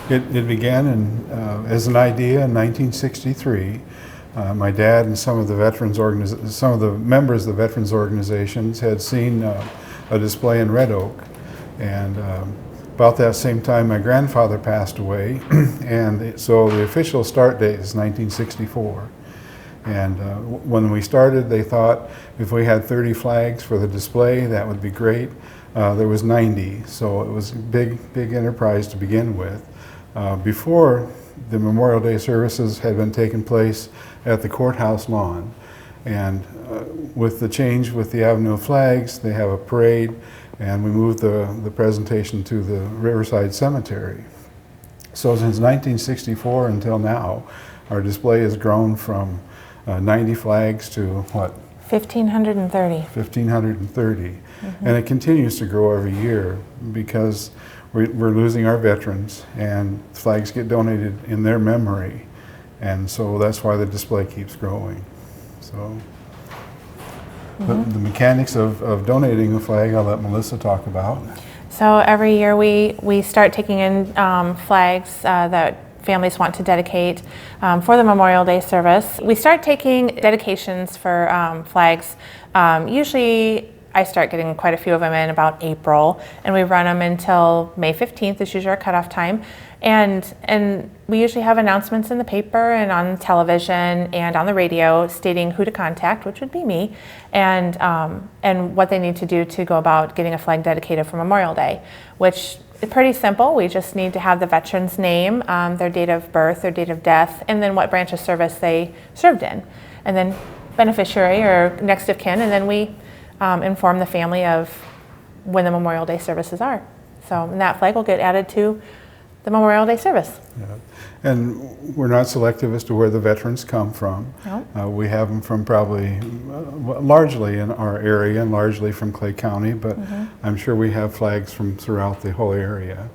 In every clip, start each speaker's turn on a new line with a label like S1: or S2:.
S1: It began as an idea in 1963. My dad and some of the members of the veterans organizations had seen a display in Red Oak, and about that same time my grandfather passed away, and so the official start date is 1964. And when we started, they thought if we had 30 flags for the display, that would be great. There was 90, so it was a big enterprise to begin with. Before, the Memorial Day services had been taking place at the courthouse lawn, and with the change with the Avenue of Flags, they have a parade, and we moved the presentation to the Riverside Cemetery. So since 1964 until now, our display has grown from 90 flags to what?
S2: 1,530.
S1: 1,530. Mm-hmm. And it continues to grow every year because we're losing our veterans, and flags get donated in their memory, and so that's why the display keeps growing. So the mechanics of donating a flag, I'll let Melissa talk about.
S2: So every year we start taking in flags that families want to dedicate for the Memorial Day service. We start taking dedications for flags. Usually I start getting quite a few of them in about April, and we run them until May 15th is usually our cutoff time. And we usually have announcements in the paper and on television and on the radio stating who to contact, which would be me, and what they need to do to go about getting a flag dedicated for Memorial Day, which is pretty simple. We just need to have the veteran's name, their date of birth, their date of death, and then what branch of service they served in, and then beneficiary or next of kin, and then we inform the family of when the Memorial Day services are. So and that flag will get added to the Memorial Day service.
S1: Yeah. And we're not selective as to where the veterans come from.
S2: No.
S1: We have them from probably largely in our area and largely from Clay County, but I'm sure we have flags from throughout the whole area.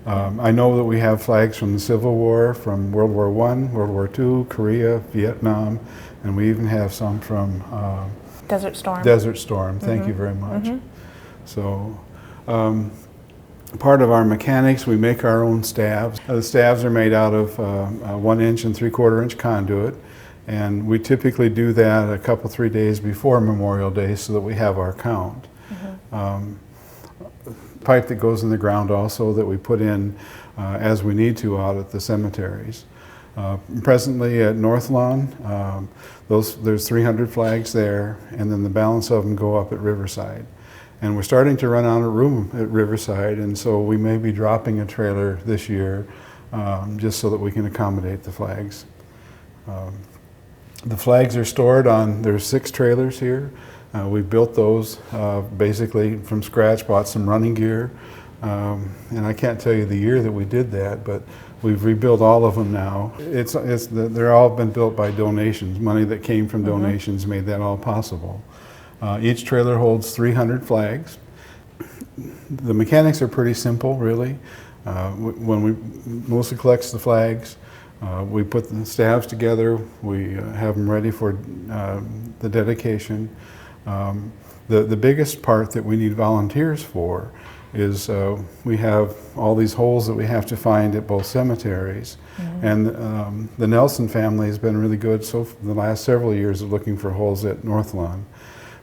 S1: I know that we have flags from the Civil War, from World War I, World War II, Korea, Vietnam, and we even have some from
S2: Desert Storm.
S1: Desert Storm, thank you very much. So, part of our mechanics, we make our own staves. The staves are made out of 1 inch and 3/4 inch conduit, and we typically do that a couple, 3 days before Memorial Day so that we have our count. Pipe that goes in the ground also that we put in as we need to out at the cemeteries. Presently at North Lawn, there's 300 flags there, and then the balance of them go up at Riverside. And we're starting to run out of room at Riverside, and so we may be dropping a trailer this year just so that we can accommodate the flags. The flags are stored on, there's 6 trailers here. We built those basically from scratch, bought some running gear, and I can't tell you the year that we did that, but we've rebuilt all of them now. They're all been built by donations. Money that came from donations made that all possible. Each trailer holds 300 flags. The mechanics are pretty simple, really. Melissa collects the flags, we put the staves together, we have them ready for the dedication. The biggest part that we need volunteers for is we have all these holes that we have to find at both cemeteries. And the Nelson family has been really good for the last several years of looking for holes at North Lawn.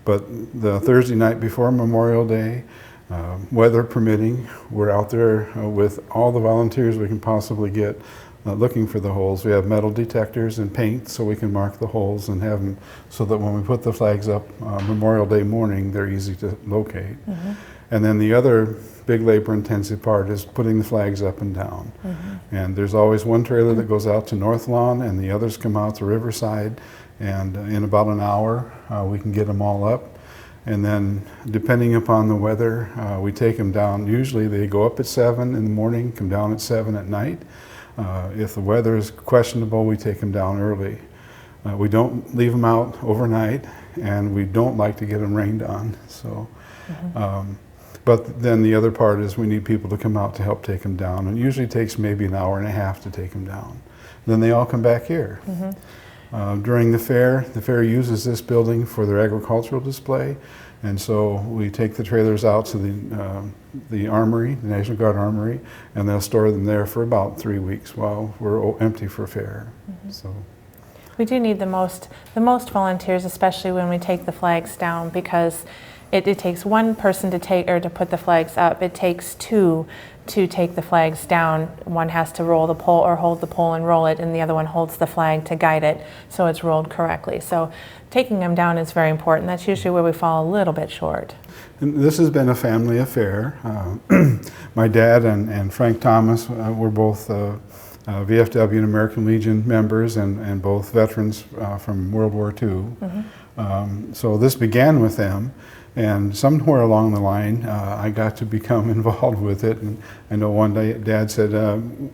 S1: But the Thursday night before Memorial Day, weather permitting, we're out there with all the volunteers we can possibly get looking for the holes. We have metal detectors and paint so we can mark the holes and have them so that when we put the flags up Memorial Day morning, they're easy to locate. And then the other big labor-intensive part is putting the flags up and down. And there's always one trailer that goes out to North Lawn and the others come out to Riverside, and in about an hour we can get them all up. And then depending upon the weather, we take them down. Usually they go up at 7 in the morning, come down at 7 at night. If the weather is questionable, we take them down early. We don't leave them out overnight, and we don't like to get them rained on. So, but then the other part is we need people to come out to help take them down. And it usually takes maybe an hour and a half to take them down. Then they all come back here. During the fair uses this building for their agricultural display, And so we take the trailers out to the armory, the National Guard Armory, and they'll store them there for about 3 weeks while we're empty for fair. So.
S2: We do need the most volunteers, especially when we take the flags down, because it takes one person to put the flags up. It takes two to take the flags down. One has to roll the pole or hold the pole and roll it, and the other one holds the flag to guide it so it's rolled correctly. So taking them down is very important. That's usually where we fall a little bit short.
S1: And this has been a family affair. My dad and Frank Thomas were both VFW and American Legion members, and both veterans from World War II. So this began with them, and somewhere along the line I got to become involved with it. And I know one day Dad said,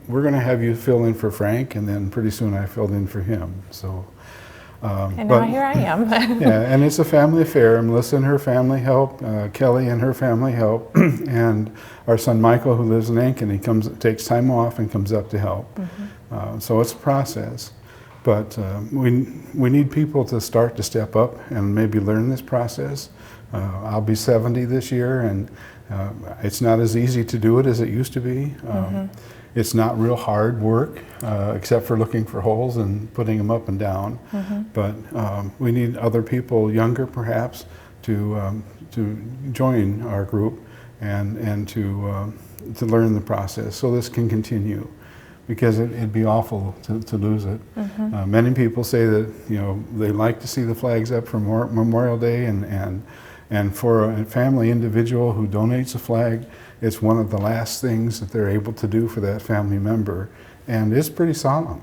S1: we're going to have you fill in for Frank, and then pretty soon I filled in for him. So.
S2: And now here I am.
S1: Yeah, and it's a family affair. Melissa and her family help, Kelly and her family help, and our son Michael, who lives in Ankeny, takes time off and comes up to help. So it's a process, but we need people to start to step up and maybe learn this process. I'll be 70 this year, and it's not as easy to do it as it used to be. It's not real hard work, except for looking for holes and putting them up and down. But we need other people, younger perhaps, to join our group and to learn the process, so this can continue, because it'd be awful to lose it. Many people say that they like to see the flags up for Memorial Day, and for a family individual who donates a flag, it's one of the last things that they're able to do for that family member, and it's pretty solemn.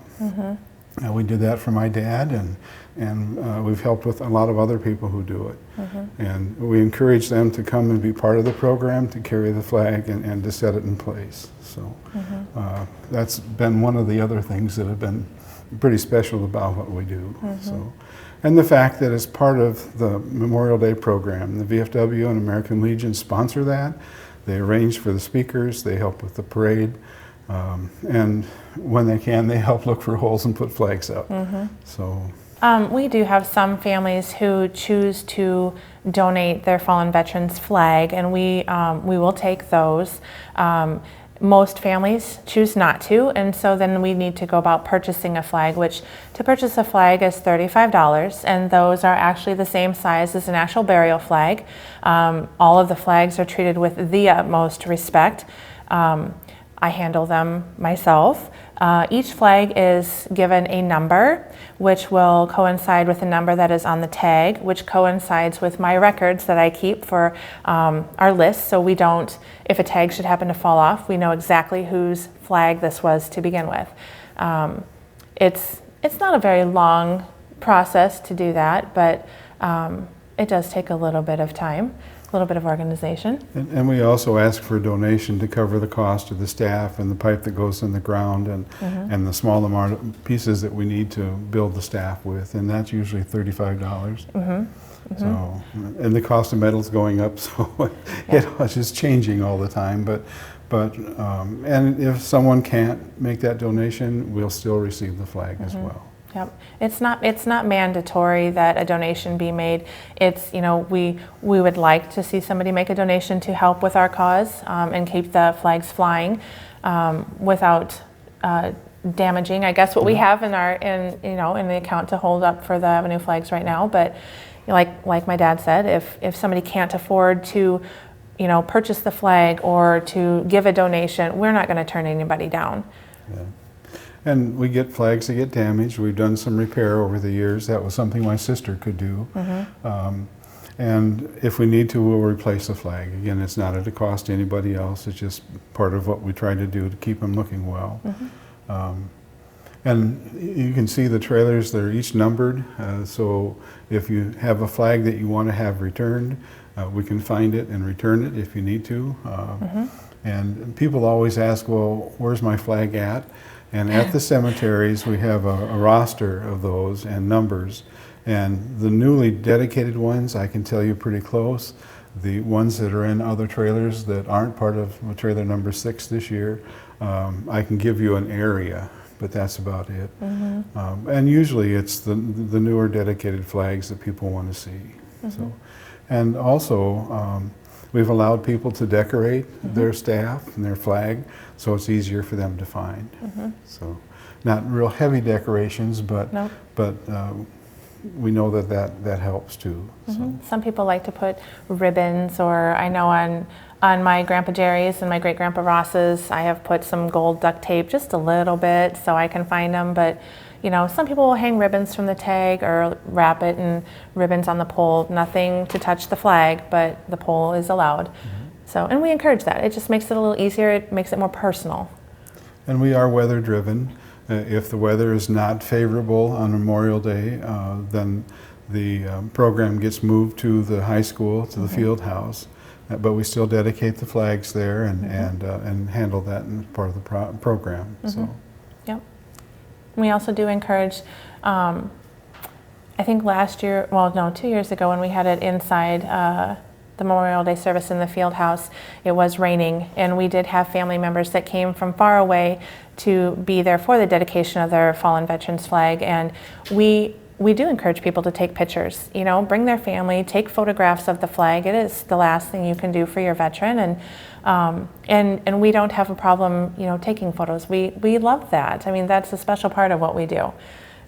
S1: We did that for my dad, and we've helped with a lot of other people who do it. And we encourage them to come and be part of the program, to carry the flag and to set it in place. So that's been one of the other things that have been pretty special about what we do. So. And the fact that it's part of the Memorial Day program. The VFW and American Legion sponsor that. They arrange for the speakers, they help with the parade, and when they can, they help look for holes and put flags up. So.
S2: We do have some families who choose to donate their fallen veterans flag, and we will take those. Most families choose not to, and so then we need to go about purchasing a flag, which to purchase a flag is $35, and those are actually the same size as an actual burial flag. All of the flags are treated with the utmost respect. I handle them myself. Each flag is given a number, which will coincide with the number that is on the tag, which coincides with my records that I keep for our list, so we don't, if a tag should happen to fall off, we know exactly whose flag this was to begin with. It's not a very long process to do that, but it does take a little bit of time. A little bit of organization.
S1: And we also ask for a donation to cover the cost of the staff and the pipe that goes in the ground, and the small amount of pieces that we need to build the staff with, and that's usually $35. So, and the cost of metal's going up, so it's just changing all the time. But and if someone can't make that donation, we'll still receive the flag as well.
S2: Yep. It's not mandatory that a donation be made. It's, we would like to see somebody make a donation to help with our cause and keep the flags flying without damaging, I guess, what we have in the account to hold up for the Avenue flags right now. But like my dad said, if somebody can't afford to purchase the flag or to give a donation, we're not going to turn anybody down.
S1: Yeah. And we get flags that get damaged. We've done some repair over the years. That was something my sister could do. And if we need to, we'll replace the flag. Again, it's not at a cost to anybody else. It's just part of what we try to do to keep them looking well. And you can see the trailers, they're each numbered. So if you have a flag that you want to have returned, we can find it and return it if you need to. And people always ask, well, where's my flag at? And at the cemeteries, we have a roster of those and numbers. And the newly dedicated ones, I can tell you pretty close. The ones that are in other trailers that aren't part of trailer number 6 this year, I can give you an area, but that's about it. And usually it's the newer dedicated flags that people want to see. So And also, we've allowed people to decorate their staff and their flag, so it's easier for them to find. So, not real heavy decorations, but
S2: Nope.
S1: but we know that helps too. So.
S2: Some people like to put ribbons, or I know on my Grandpa Jerry's and my Great Grandpa Ross's, I have put some gold duct tape, just a little bit, so I can find them. But you know, some people will hang ribbons from the tag or wrap it in ribbons on the pole. Nothing to touch the flag, but the pole is allowed. So, and we encourage that. It just makes it a little easier. It makes it more personal.
S1: And we are weather driven. If the weather is not favorable on Memorial Day, then the program gets moved to the high school, to the field house. But we still dedicate the flags there and handle that in part of the program. So.
S2: Yep. We also do encourage, I think last year, well, no, 2 years ago when we had it inside the Memorial Day service in the field house, it was raining, and we did have family members that came from far away to be there for the dedication of their fallen veterans flag. And we do encourage people to take pictures, you know, bring their family, take photographs of the flag. It is the last thing you can do for your veteran, and we don't have a problem, you know, taking photos. We love that. I mean, that's a special part of what we do.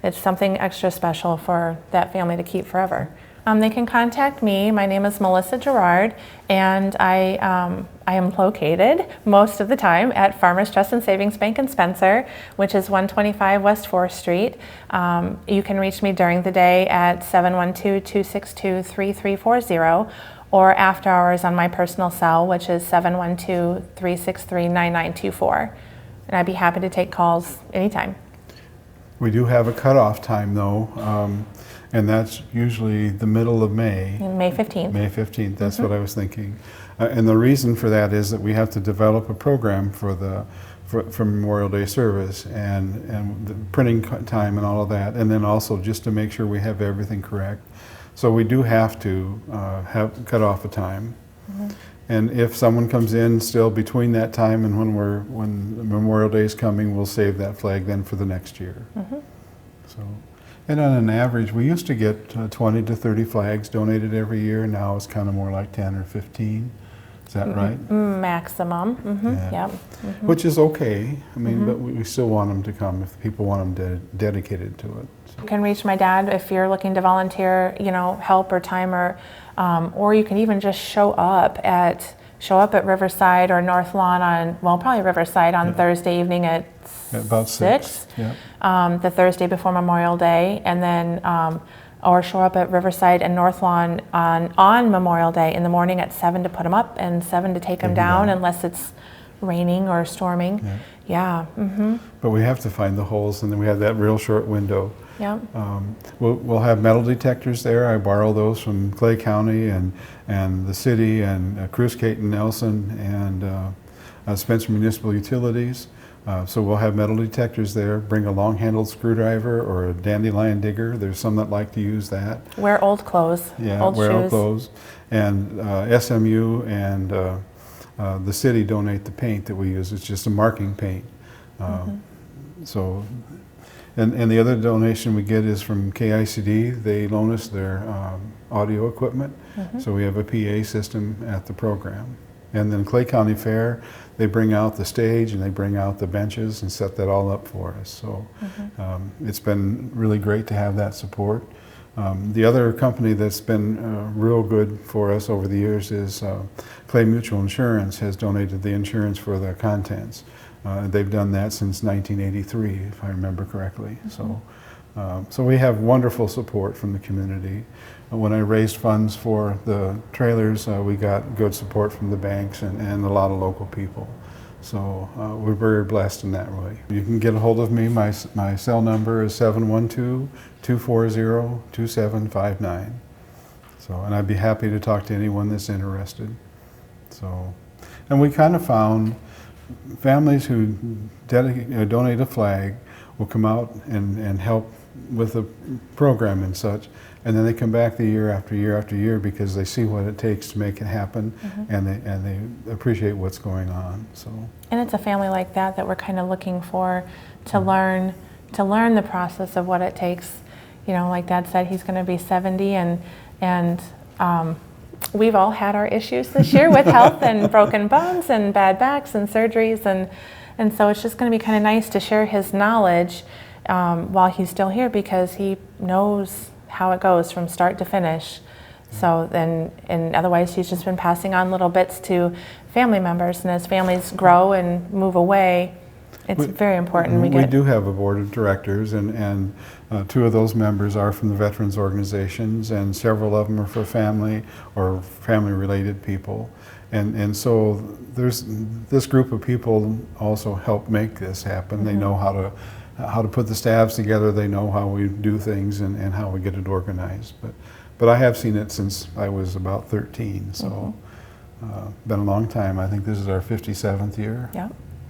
S2: It's something extra special for that family to keep forever. They can contact me. My name is Melissa Gerard, and I am located most of the time at Farmers Trust and Savings Bank in Spencer, which is 125 West 4th Street. You can reach me during the day at 712-262-3340, or after hours on my personal cell, which is 712-363-9924. And I'd be happy to take calls anytime.
S1: We do have a cutoff time though, and that's usually the middle of May.
S2: May 15th.
S1: May 15th, that's what I was thinking. And the reason for that is that we have to develop a program for Memorial Day service and the printing time and all of that, and then also just to make sure we have everything correct. So we do have to cut off a time. And if someone comes in still between that time and when Memorial Day is coming, we'll save that flag then for the next year. So, and on an average, we used to get 20 to 30 flags donated every year. Now it's kind of more like 10 or 15. Is that right?
S2: Maximum. Yep.
S1: Which is okay. I mean, but we still want them to come if people want them dedicated to it. So.
S2: You can reach my dad if you're looking to volunteer, you know, help or time, or you can even just show up at Riverside or North Lawn probably Riverside on Thursday evening at
S1: about 6. Yeah.
S2: The Thursday before Memorial Day, and then or show up at Riverside and North Lawn on Memorial Day in the morning at 7 to put them up and 7 to take them down, unless it's raining or storming. But
S1: we have to find the holes, and then we have that real short window. We'll have metal detectors there. I borrow those from Clay County and the city and Cruz Caton Nelson and Spencer Municipal Utilities. So we'll have metal detectors there. Bring a long-handled screwdriver or a dandelion digger. There's some that like to use that.
S2: Wear old clothes.
S1: Wear old clothes. And SMU and the city donate the paint that we use. It's just a marking paint. So, and the other donation we get is from KICD. They loan us their audio equipment. So we have a PA system at the program. And then Clay County Fair, they bring out the stage and they bring out the benches and set that all up for us. So it's been really great to have that support. The other company that's been real good for us over the years is Clay Mutual Insurance has donated the insurance for their contents. They've done that since 1983, if I remember correctly. So we have wonderful support from the community. When I raised funds for the trailers, we got good support from the banks and a lot of local people. So we're very blessed in that way. You can get a hold of me. My cell number is 712-240-2759. So, and I'd be happy to talk to anyone that's interested. So, and we kind of found families who donate a flag will come out and help with the program and such, and then they come back the year after year after year because they see what it takes to make it happen, and they appreciate what's going on. So,
S2: and it's a family like that we're kind of looking for to learn the process of what it takes. You know, like Dad said, he's going to be 70, and We've all had our issues this year with health and broken bones and bad backs and surgeries, and so it's just going to be kind of nice to share his knowledge while he's still here, because he knows how it goes from start to finish. So then, and otherwise he's just been passing on little bits to family members, and as families grow and move away, it's very important.
S1: We do have a board of directors, and two of those members are from the veterans organizations, and several of them are for family or family-related people. And so there's this group of people also help make this happen. They know how to put the staffs together. They know how we do things and how we get it organized. But I have seen it since I was about 13, so been a long time. I think this is our 57th year.
S2: Yeah.